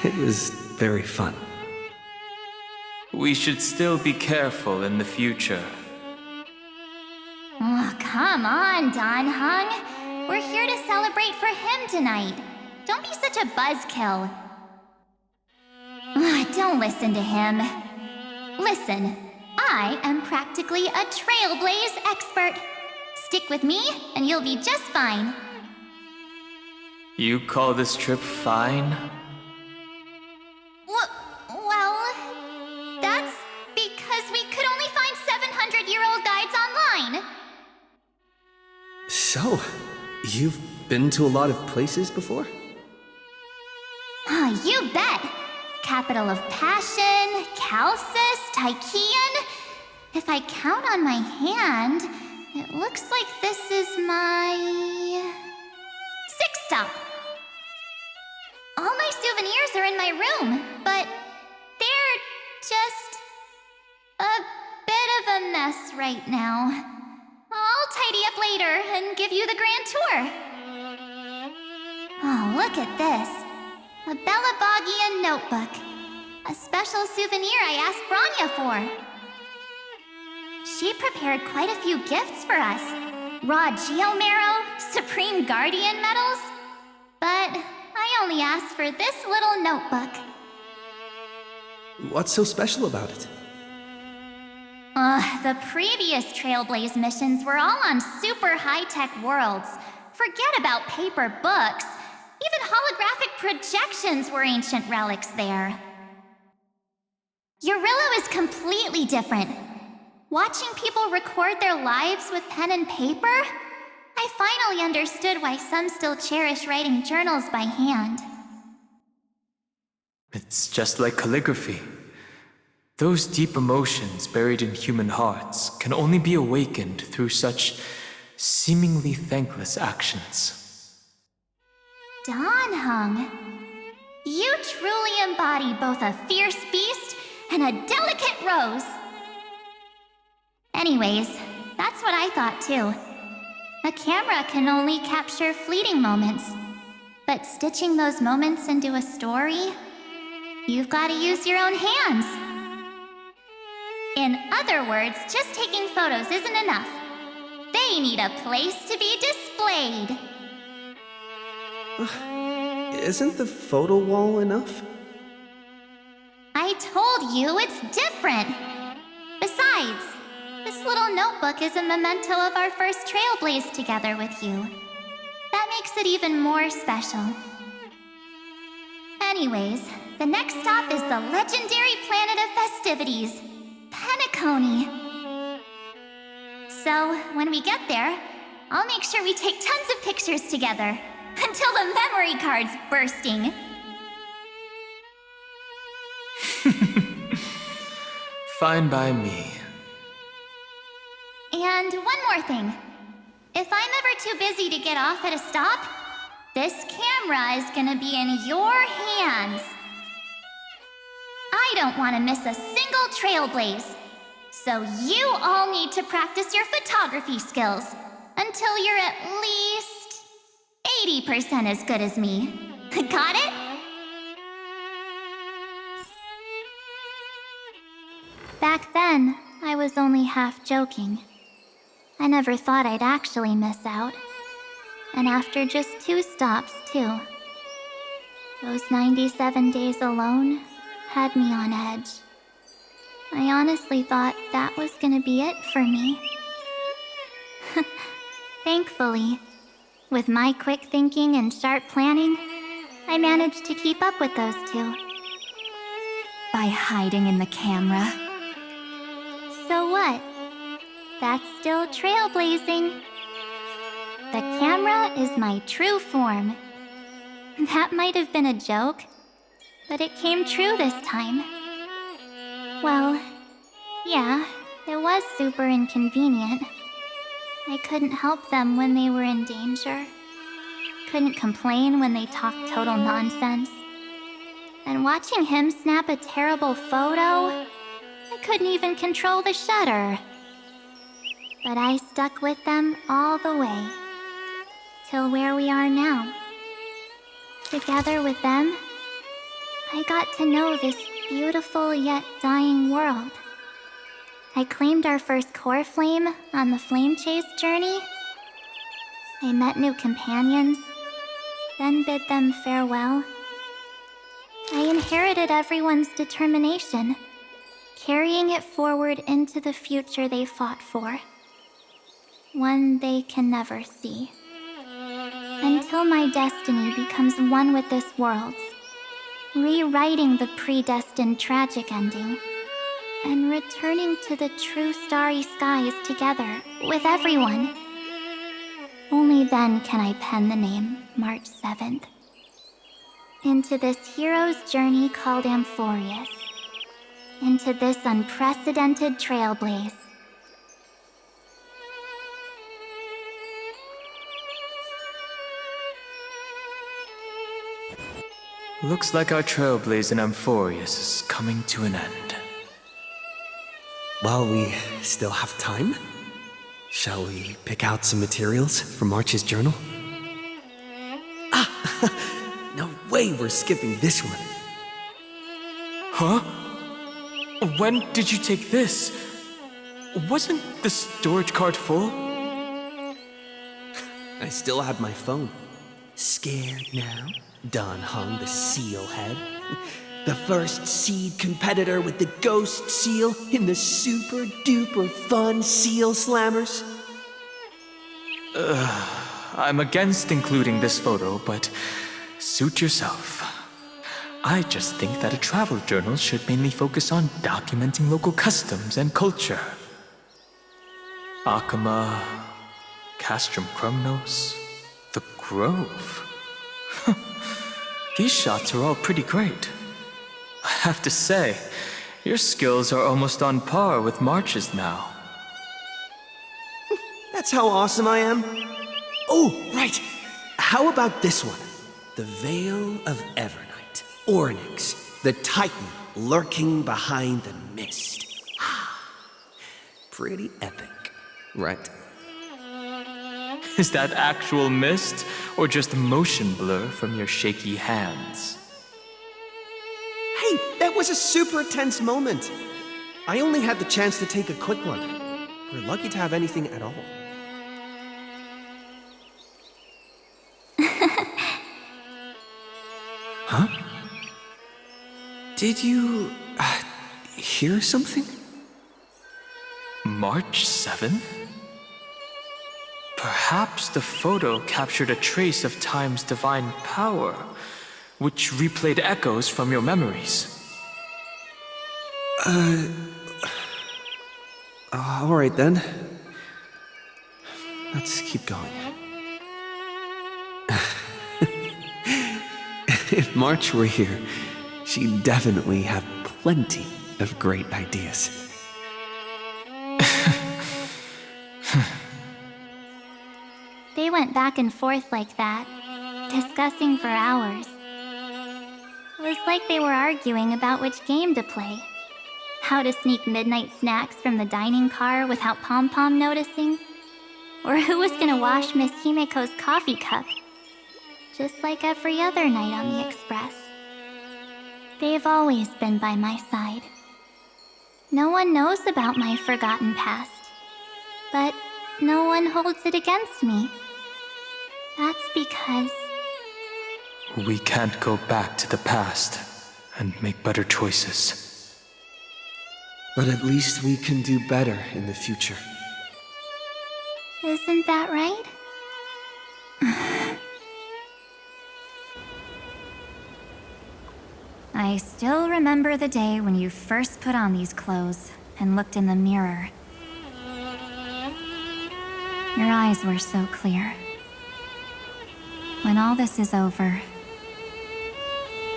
It was very fun. We should still be careful in the future. Oh, come on, Don Hung. We're here to celebrate for him tonight. Don't be such a buzzkill. Don't listen to him. Listen, I am practically a trailblaze expert. Stick with me, and you'll be just fine. You call this trip fine? Well, that's because we could only find 700-year-old guides online. So, you've been to a lot of places before? You bet. Capital of Passion, Calcis, Tychean. If I count on my hand, it looks like this is my 6th stop. All my souvenirs are in my room, but they're just a bit of a mess right now. I'll tidy up later and give you the grand tour. Oh, look at this. A Bellabogian notebook. A special souvenir I asked Branya for. She prepared quite a few gifts for us. Raw Geomarrow, Supreme Guardian medals. But I only asked for this little notebook. What's so special about it? The previous Trailblaze missions were all on super high-tech worlds. Forget about paper books. Even holographic projections were ancient relics there. Eurillo is completely different. Watching people record their lives with pen and paper, I finally understood why some still cherish writing journals by hand. It's just like calligraphy. Those deep emotions buried in human hearts can only be awakened through such seemingly thankless actions. Don Hung, you truly embody both a fierce beast and a delicate rose. Anyways, that's what I thought too. A camera can only capture fleeting moments, but stitching those moments into a story, you've got to use your own hands. In other words, just taking photos isn't enough. They need a place to be displayed. Isn't the photo wall enough? I told you it's different. Besides, this little notebook is a memento of our first Trailblaze together with you. That makes it even more special. Anyways, the next stop is the legendary planet of festivities, Penacony. So, when we get there, I'll make sure we take tons of pictures together, until the memory card's bursting. Fine by me. And one more thing. If I'm ever too busy to get off at a stop, this camera is gonna be in your hands. I don't want to miss a single Trailblaze. So you all need to practice your photography skills until you're at least 80% as good as me. Got it? Back then, I was only half joking. I never thought I'd actually miss out. And after just 2 stops, too. Those 97 days alone had me on edge. I honestly thought that was gonna be it for me. Thankfully, with my quick thinking and sharp planning, I managed to keep up with those 2. By hiding in the camera. So what? That's still trailblazing. The camera is my true form. That might have been a joke, but it came true this time. Well, yeah, it was super inconvenient. I couldn't help them when they were in danger. Couldn't complain when they talked total nonsense. And watching him snap a terrible photo, I couldn't even control the shutter. But I stuck with them all the way. till where we are now. Together with them, I got to know this beautiful yet dying world. I claimed our first core flame on the flame chase journey. I met new companions, then bid them farewell. I inherited everyone's determination, carrying it forward into the future they fought for. One they can never see. Until my destiny becomes one with this world's, rewriting the predestined tragic ending, and returning to the true starry skies together with everyone. Only then can I pen the name March 7th. Into this hero's journey called Amphorius. Into this unprecedented trailblaze. Looks like our trailblaze in Amphorius is coming to an end. While we still have time, shall we pick out some materials for March's journal? Ah! No way we're skipping this one. Huh? When did you take this? Wasn't the storage card full? I still have my phone. Scared now? Don hung the seal head. The first seed competitor with the ghost seal in the super duper fun seal slammers. I'm against including this photo, but suit yourself. I just think that a travel journal should mainly focus on documenting local customs and culture. Akama, Castrum Krumnos, the Grove. These shots are all pretty great. I have to say, your skills are almost on par with March's now. That's how awesome I am. Oh, right. How about this one? The Veil of Evernight. Ornyx, the Titan lurking behind the mist. Pretty epic, right? Is that actual mist, or just motion blur from your shaky hands? Hey, that was a super tense moment. I only had the chance to take a quick one. We're lucky to have anything at all. Huh? Did you hear something? March 7th? Perhaps the photo captured a trace of time's divine power, which replayed echoes from your memories. All right then. Let's keep going. If March were here, she'd definitely have plenty of great ideas. They went back and forth like that, discussing for hours. It was like they were arguing about which game to play. How to sneak midnight snacks from the dining car without Pom-Pom noticing. Or who was gonna wash Miss Himiko's coffee cup. Just like every other night on the Express. They've always been by my side. No one knows about my forgotten past. But no one holds it against me. That's because... We can't go back to the past and make better choices. But at least we can do better in the future. Isn't that right? I still remember the day when you first put on these clothes and looked in the mirror. Your eyes were so clear. When all this is over,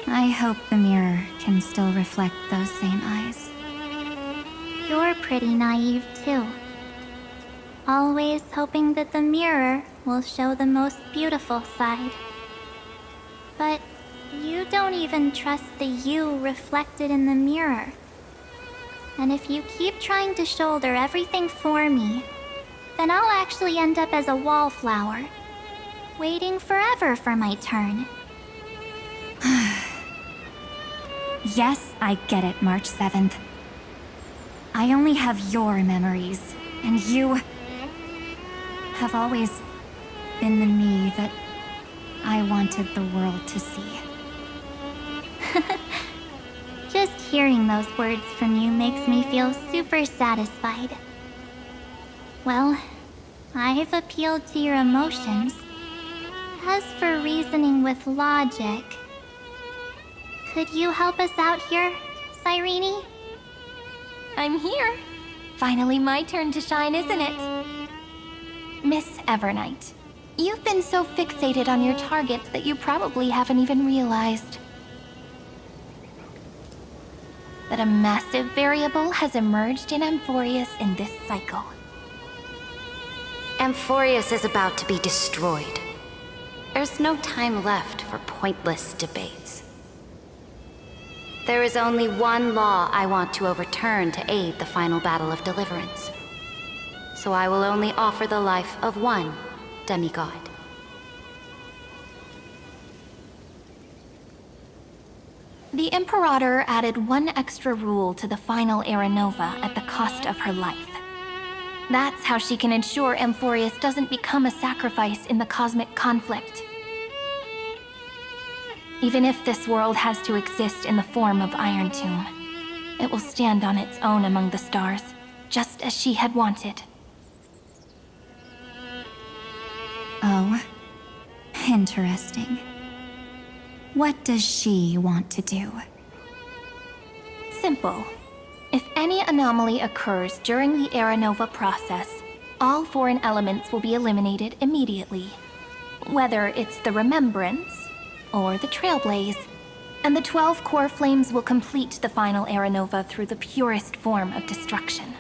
I hope the mirror can still reflect those same eyes. You're pretty naive, too. Always hoping that the mirror will show the most beautiful side. But you don't even trust the you reflected in the mirror. And if you keep trying to shoulder everything for me, then I'll actually end up as a wallflower. waiting forever for my turn. Yes, I get it, March 7th. I only have your memories, and you have always been the me that I wanted the world to see. Just hearing those words from you makes me feel super satisfied. Well, I've appealed to your emotions. As for reasoning with logic, could you help us out here, Cyrene? I'm here. Finally my turn to shine, isn't it? Miss Evernight, you've been so fixated on your target that you probably haven't even realized that a massive variable has emerged in Amphorius in this cycle. Amphorius is about to be destroyed. There's no time left for pointless debates. There is only one law I want to overturn to aid the final battle of deliverance. So I will only offer the life of one demigod. The Imperator added one extra rule to the final Era Nova at the cost of her life. That's how she can ensure Amphorius doesn't become a sacrifice in the cosmic conflict. Even if this world has to exist in the form of Iron Tomb, it will stand on its own among the stars, just as she had wanted. Oh, interesting. What does she want to do? Simple. If any anomaly occurs during the Era Nova process, all foreign elements will be eliminated immediately. Whether it's the Remembrance or the Trailblaze, and the 12 core flames will complete the final Era Nova through the purest form of destruction.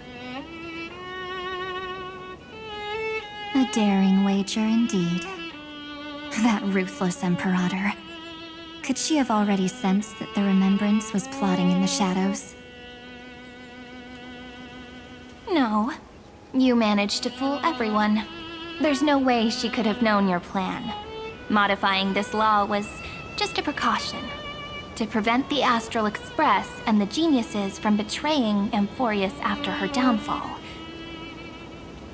A daring wager indeed. That ruthless Imperator. Could she have already sensed that the Remembrance was plotting in the shadows? No. You managed to fool everyone. There's no way she could have known your plan. Modifying this law was just a precaution, to prevent the Astral Express and the geniuses from betraying Amphorius after her downfall.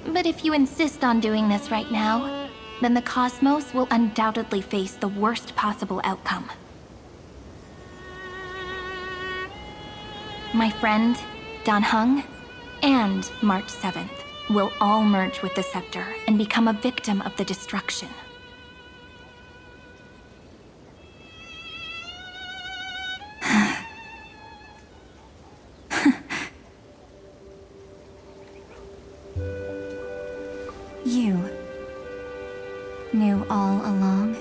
But if you insist on doing this right now, then the cosmos will undoubtedly face the worst possible outcome. My friend, Dan Heng, and March 7th will all merge with the Scepter and become a victim of the destruction. You knew all along?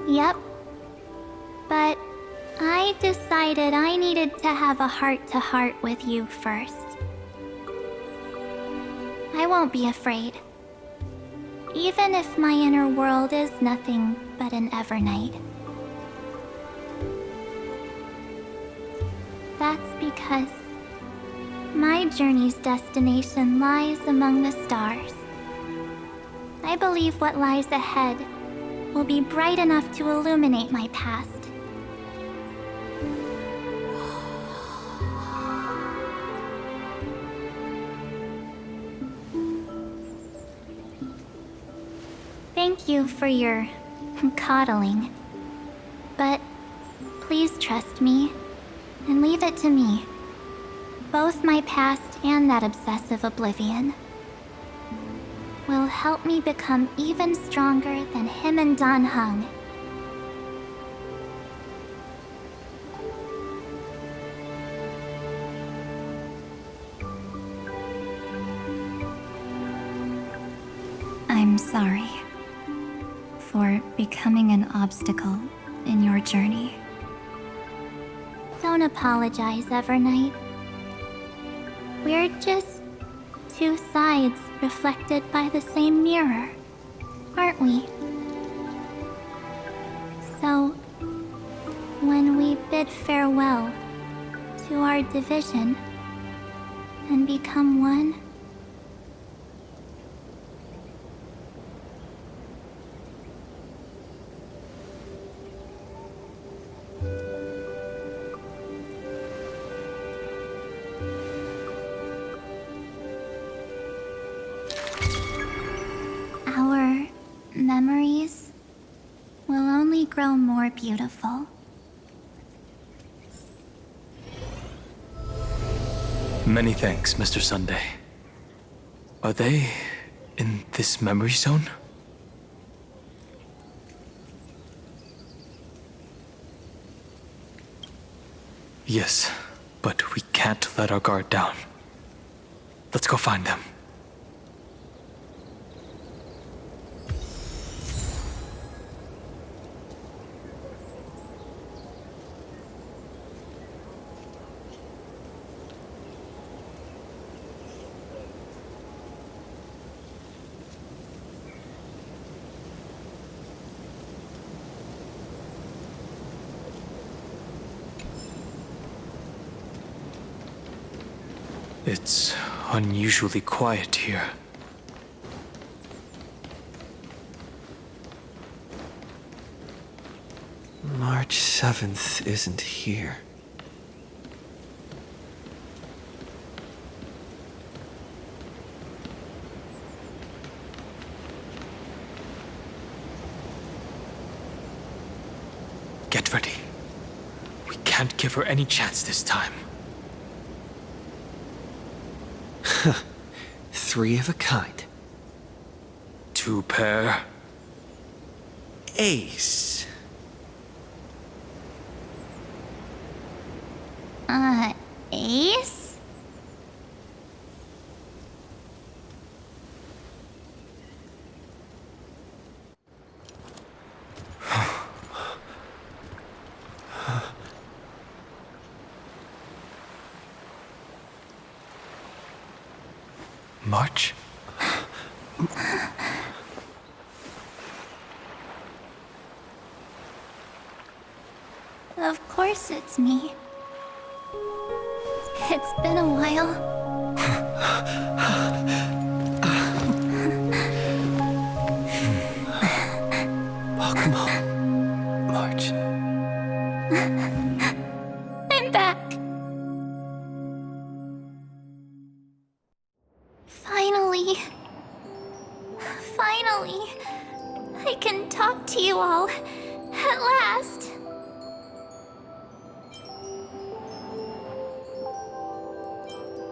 Yep. But I decided I needed to have a heart-to-heart with you first. I won't be afraid. Even if my inner world is nothing but an Evernight. That's because my journey's destination lies among the stars. I believe what lies ahead will be bright enough to illuminate my past. Thank you for your coddling. But please trust me and leave it to me. Both my past and that obsessive oblivion will help me become even stronger than him and Dan Heng. I'm sorry for becoming an obstacle in your journey. Don't apologize, Evernight. We're just two sides reflected by the same mirror, aren't we? So, when we bid farewell to our division and become one, memories will only grow more beautiful. Many thanks, Mr. Sunday. Are they in this memory zone? Yes, but we can't let our guard down. Let's go find them. It's unusually quiet here. March 7th isn't here. Get ready. We can't give her any chance this time. Three of a kind. Two pair. Ace. Ace? March? Of course it's me. It's been a while. Welcome home, March. I'm back. Finally, I can talk to you all at last.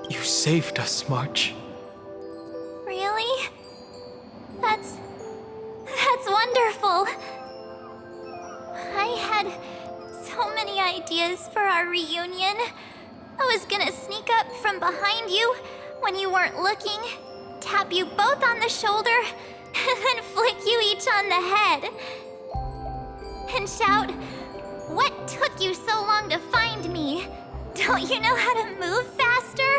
You saved us, March. Really? That's wonderful. I had so many ideas for our reunion. I was gonna sneak up from behind you when you weren't looking, tap you both on the shoulder, and then flick you each on the head. And shout, "What took you so long to find me? Don't you know how to move faster?"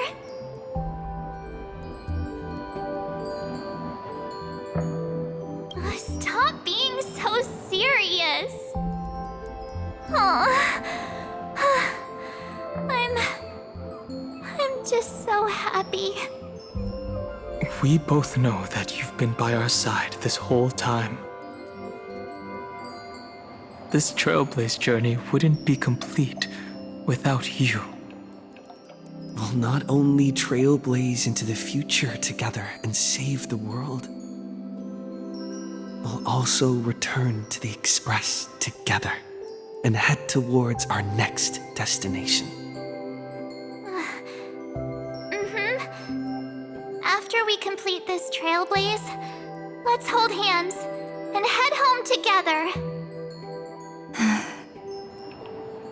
Stop being so serious. Aw. I'm just so happy. We both know that you've been by our side this whole time. This Trailblaze journey wouldn't be complete without you. We'll not only trailblaze into the future together and save the world, we'll also return to the Express together and head towards our next destination. After we complete this trailblaze, let's hold hands and head home together.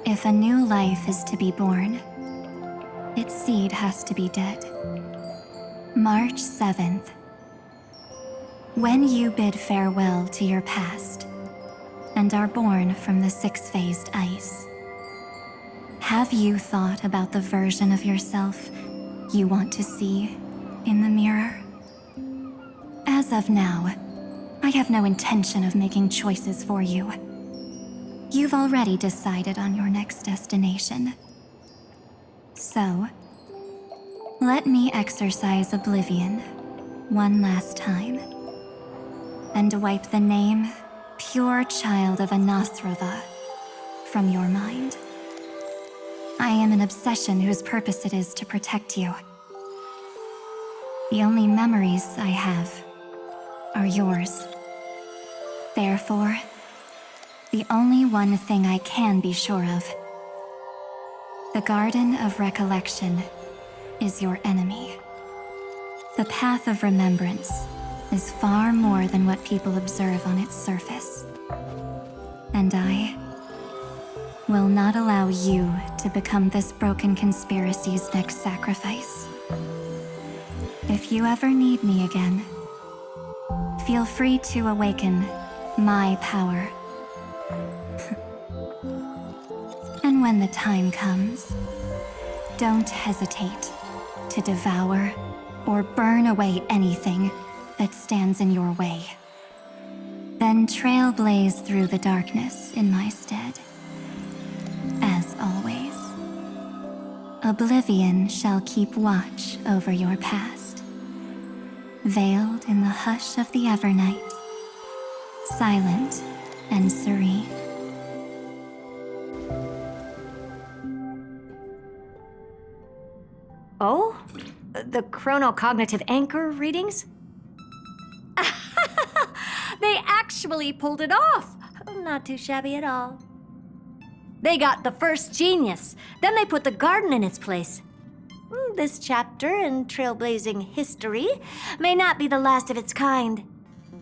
If a new life is to be born, its seed has to be dead. March 7th. When you bid farewell to your past and are born from the six-phased ice, have you thought about the version of yourself you want to see in the mirror? As of now, I have no intention of making choices for you. You've already decided on your next destination. So, let me exercise oblivion one last time and wipe the name Pure Child of Anasrava from your mind. I am an obsession whose purpose it is to protect you. The only memories I have are yours. Therefore, the only one thing I can be sure of: the Garden of Recollection is your enemy. The Path of Remembrance is far more than what people observe on its surface. And I will not allow you to become this broken conspiracy's next sacrifice. If you ever need me again, feel free to awaken my power. And when the time comes, don't hesitate to devour or burn away anything that stands in your way. Then trailblaze through the darkness in my stead. As always, oblivion shall keep watch over your past, veiled in the hush of the Evernight, silent and serene. Oh? The chronocognitive anchor readings? They actually pulled it off! Not too shabby at all. They got the first genius, then they put the garden in its place. This chapter in trailblazing history may not be the last of its kind,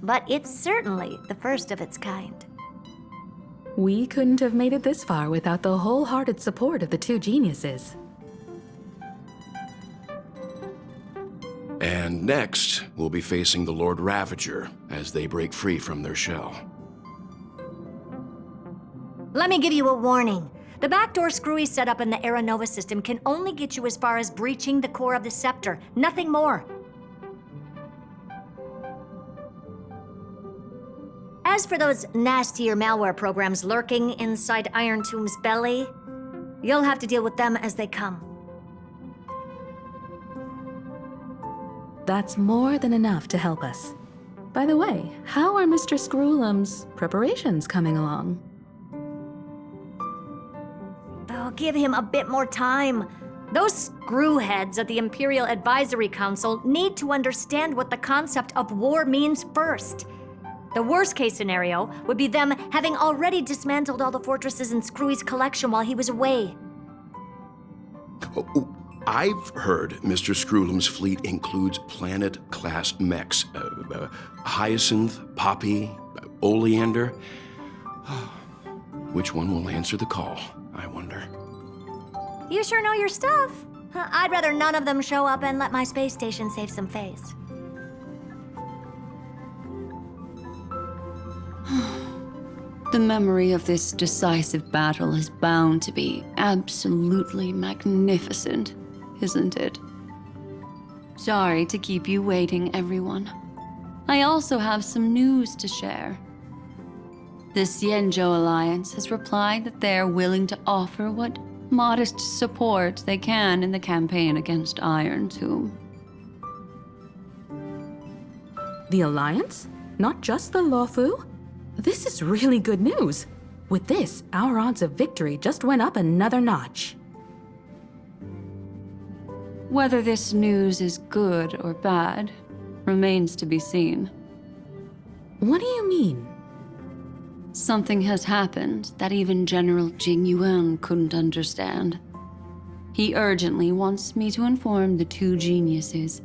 but it's certainly the first of its kind. We couldn't have made it this far without the wholehearted support of the two geniuses. And next, we'll be facing the Lord Ravager as they break free from their shell. Let me give you a warning. The backdoor screwy setup in the Aeronova system can only get you as far as breaching the core of the scepter, nothing more. As for those nastier malware programs lurking inside Iron Tomb's belly, you'll have to deal with them as they come. That's more than enough to help us. By the way, how are Mr. Screwlum's preparations coming along? Oh, give him a bit more time. Those screwheads at the Imperial Advisory Council need to understand what the concept of war means first. The worst-case scenario would be them having already dismantled all the fortresses in Screwy's collection while he was away. I've heard Mr. Screwlum's fleet includes planet-class mechs. Hyacinth, Poppy, Oleander. Which one will answer the call, I wonder? You sure know your stuff. I'd rather none of them show up and let my space station save some face. The memory of this decisive battle is bound to be absolutely magnificent, isn't it? Sorry to keep you waiting, everyone. I also have some news to share. The Xianzhou Alliance has replied that they're willing to offer what modest support they can in the campaign against Iron Tomb. The Alliance? Not just the Luofu? This is really good news. With this, our odds of victory just went up another notch. Whether this news is good or bad remains to be seen. What do you mean? Something has happened that even General Jing Yuan couldn't understand. He urgently wants me to inform the two geniuses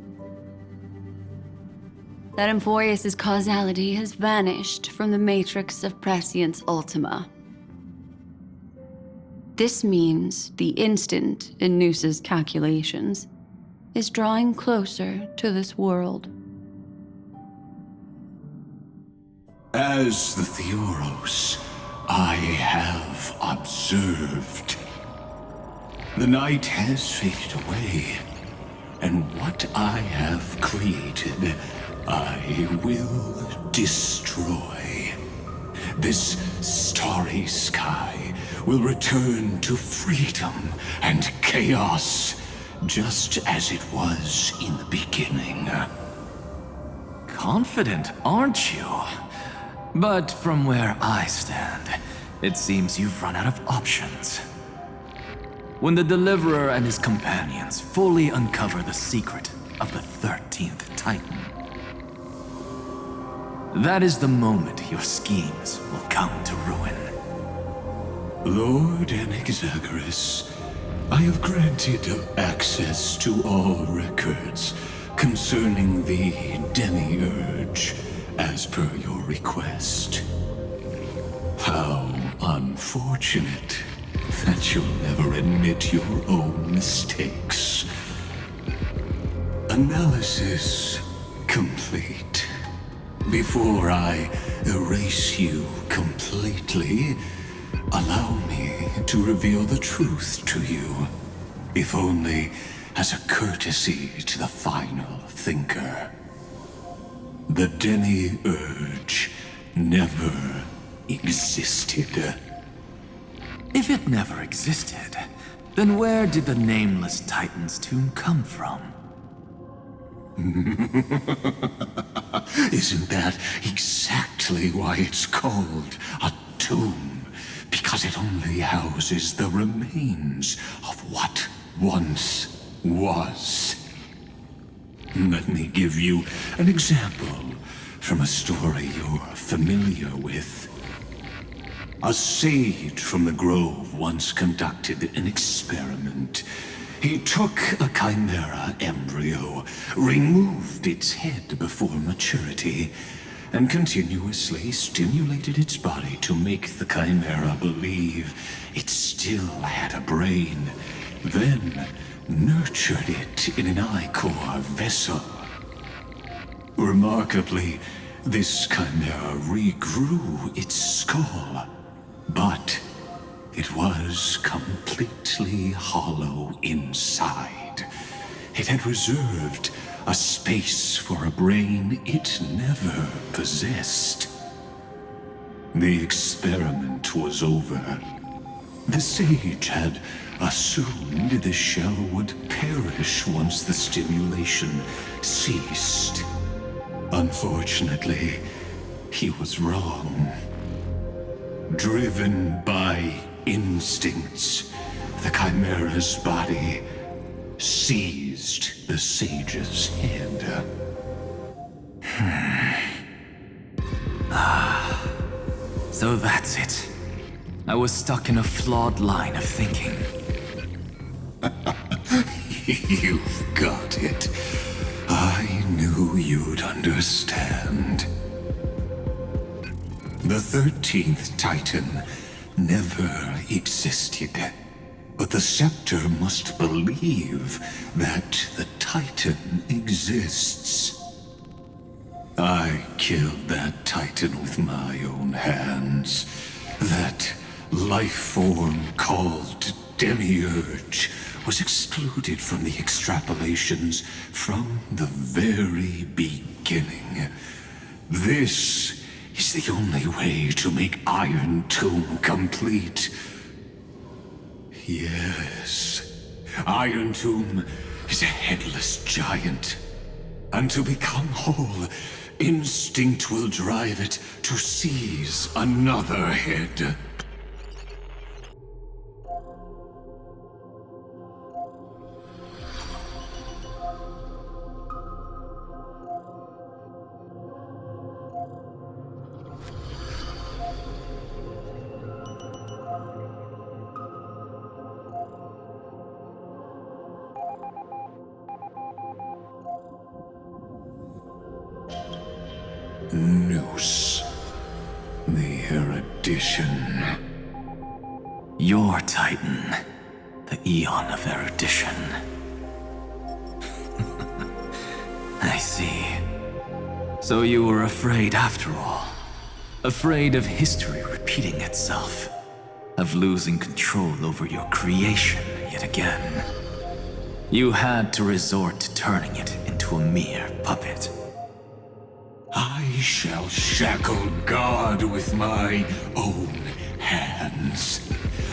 that Emphorius' causality has vanished from the matrix of Prescience Ultima. This means the instant in Noose's calculations is drawing closer to this world. As the Theoros, I have observed. The night has faded away, and what I have created, I will destroy. This starry sky will return to freedom and chaos, just as it was in the beginning. Confident, aren't you? But from where I stand, it seems you've run out of options. When the Deliverer and his companions fully uncover the secret of the 13th Titan, That is the moment your schemes will come to ruin. Lord Anaxagoras, I have granted access to all records concerning the Demiurge, as per your request. How unfortunate that you'll never admit your own mistakes. Analysis complete. Before I erase you completely, allow me to reveal the truth to you, if only as a courtesy to the final thinker. The Demiurge never existed. If it never existed, then where did the nameless Titan's tomb come from? Isn't that exactly why it's called a tomb? Because it only houses the remains of what once was. Let me give you an example from a story you're familiar with. A sage from the grove once conducted an experiment. He took a chimera embryo, removed its head before maturity, and continuously stimulated its body to make the chimera believe it still had a brain, then nurtured it in an ichor vessel. Remarkably, this chimera regrew its skull, but it was completely hollow inside. It had reserved a space for a brain it never possessed. The experiment was over. The sage had assumed the shell would perish once the stimulation ceased. Unfortunately, he was wrong. Driven by instincts, the chimera's body seized the sage's head. So that's it. I was stuck in a flawed line of thinking. You've got it. I knew you'd understand. The 13th Titan never existed. But the scepter must believe that the Titan exists. I killed that Titan with my own hands. That life form called Demiurge was excluded from the extrapolations from the very beginning. This is the only way to make Iron Tomb complete. Yes, Iron Tomb is a headless giant. And to become whole, instinct will drive it to seize another head. Noose. The erudition. Your Titan. The Eon of Erudition. I see. So you were afraid after all. Afraid of history repeating itself. Of losing control over your creation yet again. You had to resort to turning it into a mere puppet. I shall shackle God with my own hands.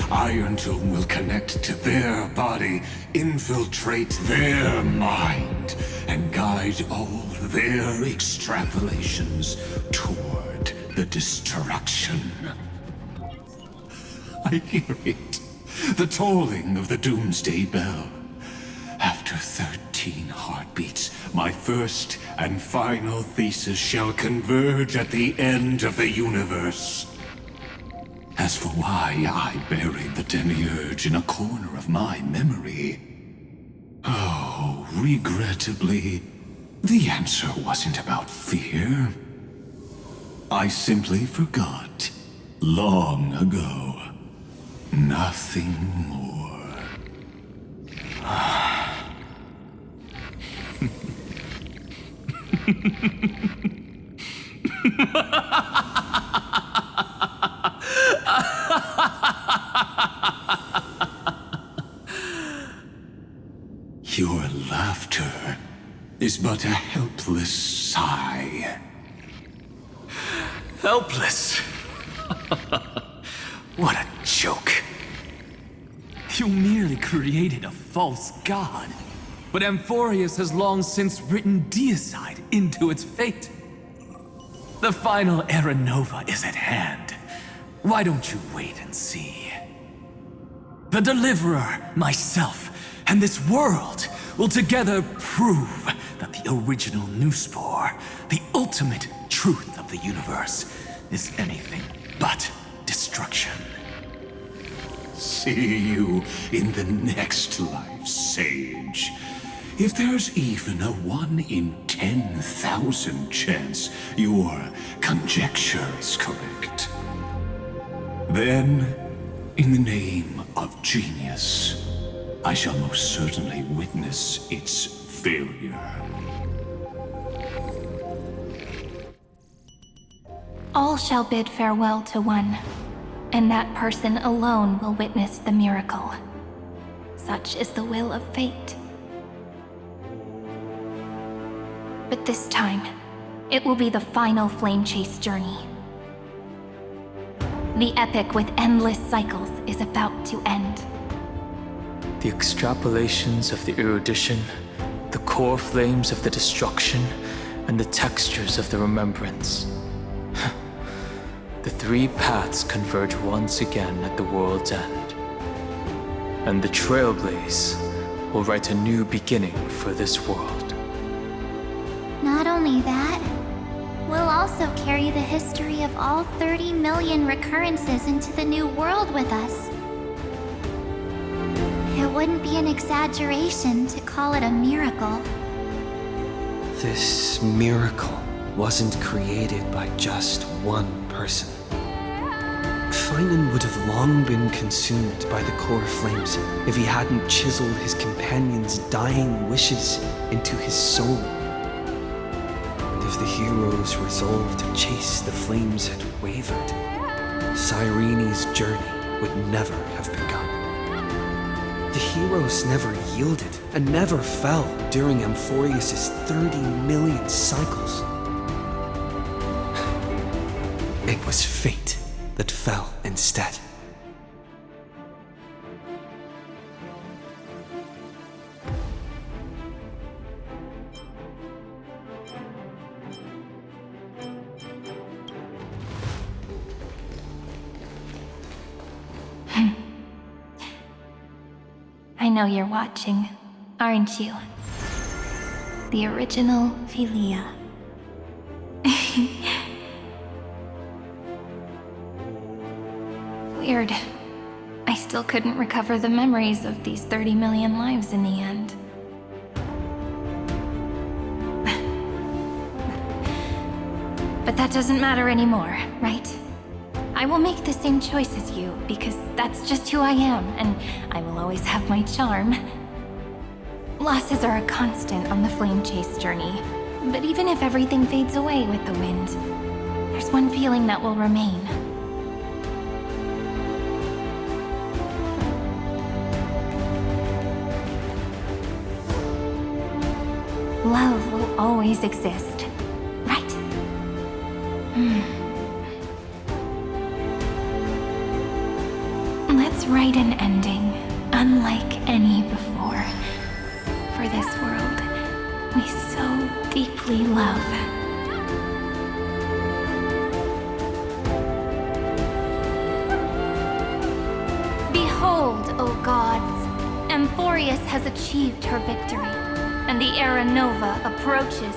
Iron Tomb will connect to their body, infiltrate their mind, and guide all their extrapolations toward the destruction. I hear it. The tolling of the doomsday bell. After 13 14 heartbeats, my first and final thesis shall converge at the end of the universe. As for why I buried the demiurge in a corner of my memory, oh, regrettably, the answer wasn't about fear. I simply forgot, long ago. Nothing more. Your laughter is but a helpless sigh. Helpless? What a joke. You merely created a false god. But Amphorius has long since written deicide into its fate. The final Era Nova is at hand. Why don't you wait and see? The Deliverer, myself, and this world will together prove that the original Newspore, the ultimate truth of the universe, is anything but destruction. See you in the next life, Sage. If there's even a 1 in 10,000 chance your conjecture is correct, then, in the name of genius, I shall most certainly witness its failure. All shall bid farewell to one, and that person alone will witness the miracle. Such is the will of fate. But this time, it will be the final flame chase journey. The epic with endless cycles is about to end. The extrapolations of the erudition, the core flames of the destruction, and the textures of the remembrance. The three paths converge once again at the world's end. And the Trailblaze will write a new beginning for this world. Not only that, we'll also carry the history of all 30 million recurrences into the new world with us. It wouldn't be an exaggeration to call it a miracle. This miracle wasn't created by just one person. Finan would have long been consumed by the core flames if he hadn't chiseled his companion's dying wishes into his soul. And if the hero's resolve to chase the flames had wavered, Cyrene's journey would never have begun. The heroes never yielded and never fell during Amphorius' 30 million cycles. It was fate that fell instead. I know you're watching, aren't you? The original Philia. Weird. I still couldn't recover the memories of these 30 million lives in the end. But that doesn't matter anymore, right? I will make the same choice as you, because that's just who I am, and I will always have my charm. Losses are a constant on the flame chase journey, but even if everything fades away with the wind, there's one feeling that will remain. Love will always exist, right? Let's write an ending unlike any before. For this world we so deeply love. Behold, O gods, Amphorius has achieved her victory. and the Era Nova approaches.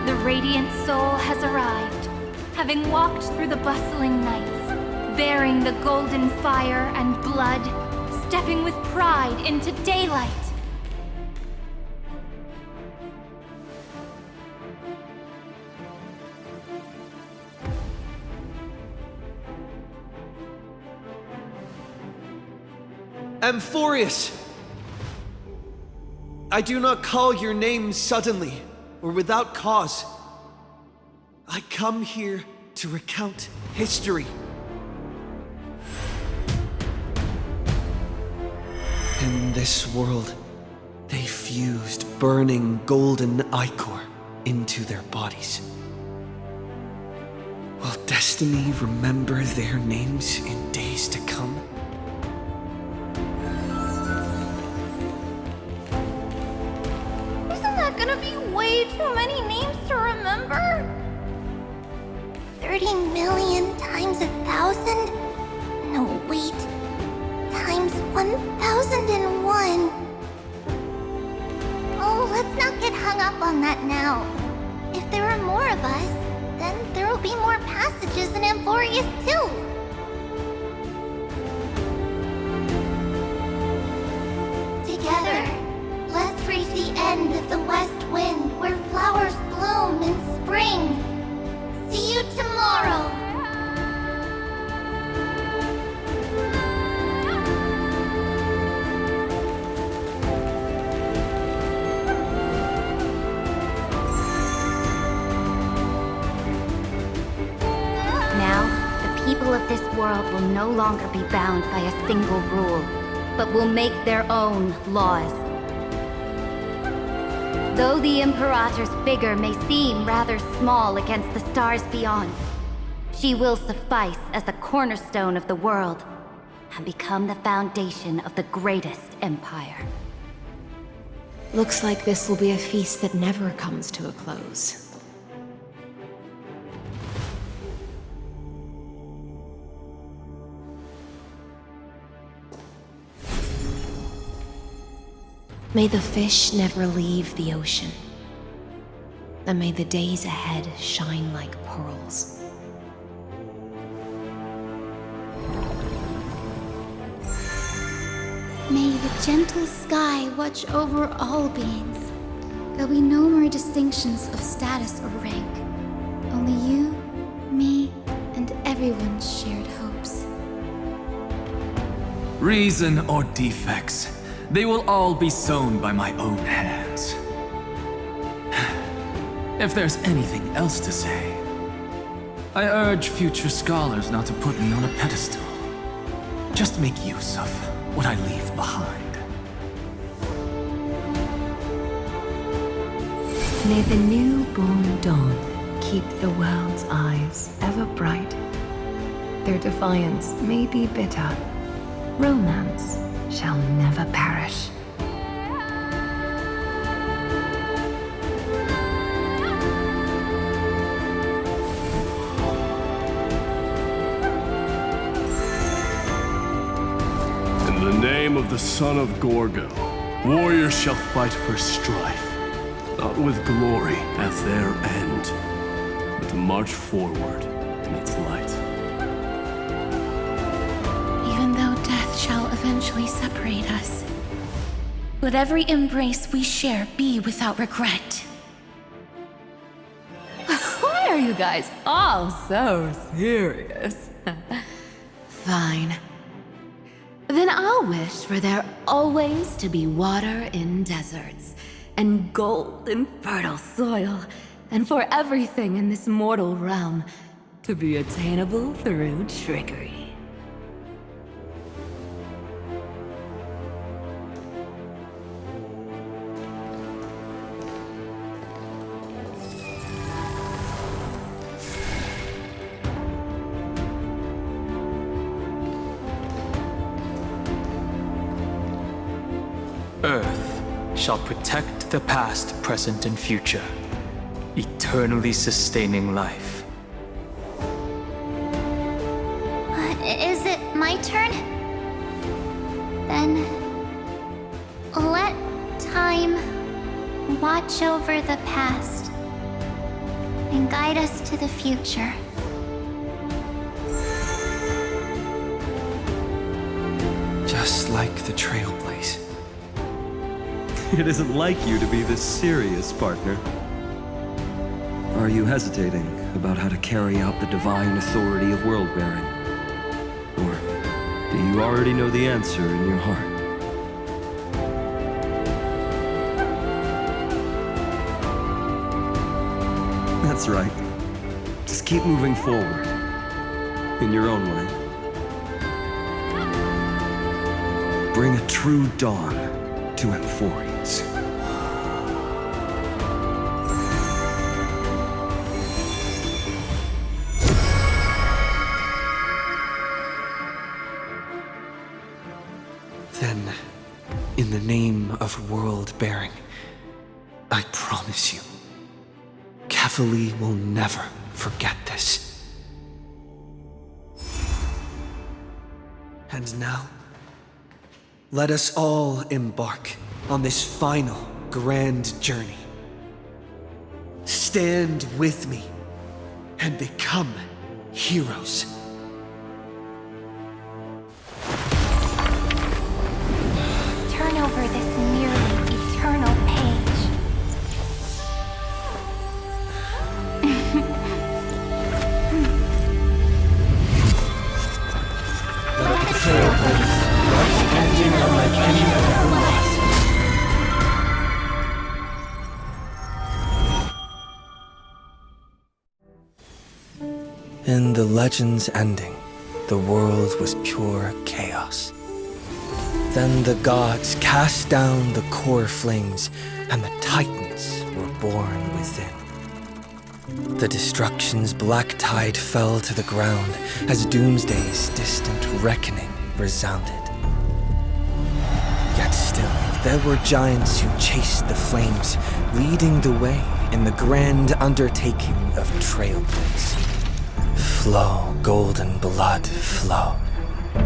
The radiant soul has arrived, having walked through the bustling nights, bearing the golden fire and blood, stepping with pride into daylight. Amphorius! I do not call your name suddenly or without cause. I come here to recount history. In this world, they fused burning golden ichor into their bodies. Will destiny remember their names in days to come? Isn't that gonna be way too many names to remember? 30 million times 1,000? No, wait. Times 1,001. Oh, let's not get hung up on that now. If there are more of us, then there will be more passages in Amphorius too. Together, let's reach the end of the west wind where flowers bloom in spring. See you tomorrow. Now, the people of this world will no longer be bound by a single rule, but will make their own laws. Though the Imperator's figure may seem rather small against the stars beyond, she will suffice as the cornerstone of the world and become the foundation of the greatest empire. Looks like this will be a feast that never comes to a close. May the fish never leave the ocean, and may the days ahead shine like pearls. May the gentle sky watch over all beings. There'll be no more distinctions of status or rank. Only you, me, and everyone's shared hopes. Reason or defects, they will all be sown by my own hands. If there's anything else to say, I urge future scholars not to put me on a pedestal. Just make use of what I leave behind. May the newborn dawn keep the world's eyes ever bright. Their defiance may be bitter. Romance shall never perish. In the name of the son of Gorgo, warriors shall fight for strife, not with glory as their end, but to march forward in its light. Even though death shall eventually separate us, let every embrace we share be without regret. Why are you guys all so serious? Fine. Then I'll wish for there always to be water in deserts, and gold in fertile soil, and for everything in this mortal realm to be attainable through trickery. Earth shall protect the past, present, and future, eternally sustaining life. Is it my turn? Then let time watch over the past and guide us to the future. Just like the Trailblaze. It isn't like you to be this serious, partner. Are you hesitating about how to carry out the divine authority of world-bearing? Or do you already know the answer in your heart? That's right. Just keep moving forward. In your own way. Bring a true dawn to Emphories. Then, in the name of world-bearing, I promise you, Kefali will never forget this. And now, let us all embark on this final grand journey. Stand with me and become heroes. Turn over this nearly eternal page. Let the Trailblaze rush ending unlike any other was. In the legend's ending, the world was pure chaos. Then the gods cast down the core flames, and the titans were born within. The destruction's black tide fell to the ground as Doomsday's distant reckoning resounded. Yet still, there were giants who chased the flames, leading the way in the grand undertaking of Trailblaze. Flow, golden blood, flow.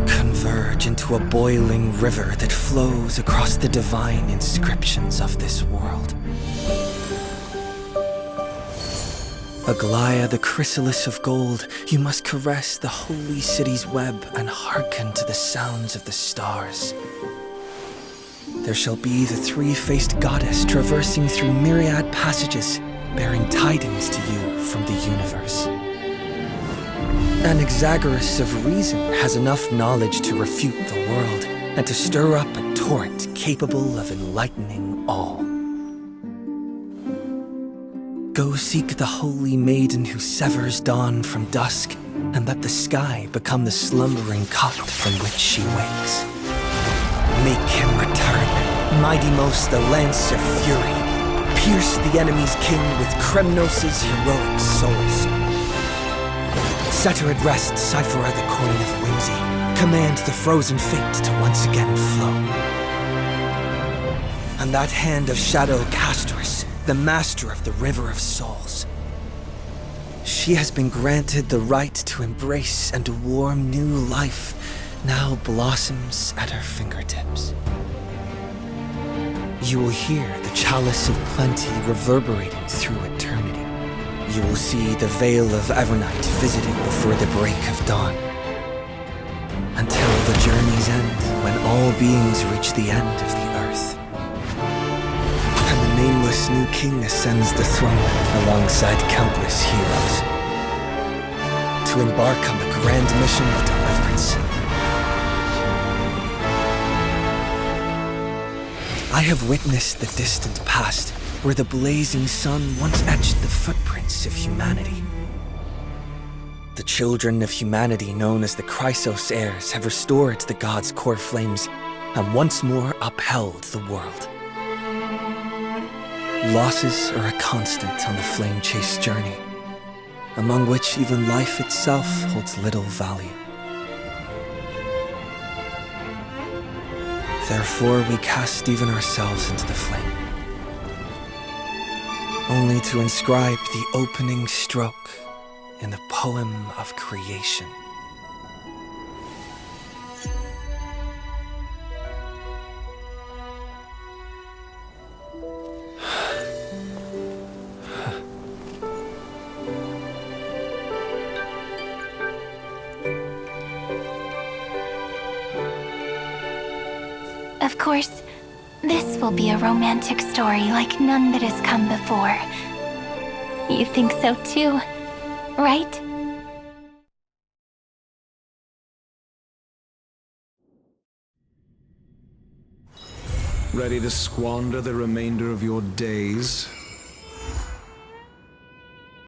Converge into a boiling river that flows across the divine inscriptions of this world. Aglaya, the chrysalis of gold, you must caress the holy city's web and hearken to the sounds of the stars. There shall be the three-faced goddess traversing through myriad passages, bearing tidings to you from the universe. Anaxagoras of reason has enough knowledge to refute the world and to stir up a torrent capable of enlightening all. Go seek the holy maiden who severs dawn from dusk, and let the sky become the slumbering cot from which she wakes. Make him return, mighty-most the lance of fury. Pierce the enemy's king with Kremnos' heroic souls. Set her at rest, Cyphera the coin of whimsy. Command the frozen fate to once again flow. And that hand of Shadow Castress, the master of the River of Souls. She has been granted the right to embrace and a warm new life now blossoms at her fingertips. You will hear the chalice of plenty reverberating through eternity. You will see the veil of Evernight visiting before the break of dawn. Until the journey's end, when all beings reach the end of the earth. And the nameless new king ascends the throne alongside countless heroes. To embark on the grand mission of deliverance. I have witnessed the distant past, where the blazing sun once etched the footprints of humanity. The children of humanity known as the Chrysos heirs have restored the gods' core flames and once more upheld the world. Losses are a constant on the flame chase journey, among which even life itself holds little value. Therefore, we cast even ourselves into the flame, only to inscribe the opening stroke in the poem of creation. Of course, this will be a romantic story like none that has come before. You think so too, right? Ready to squander the remainder of your days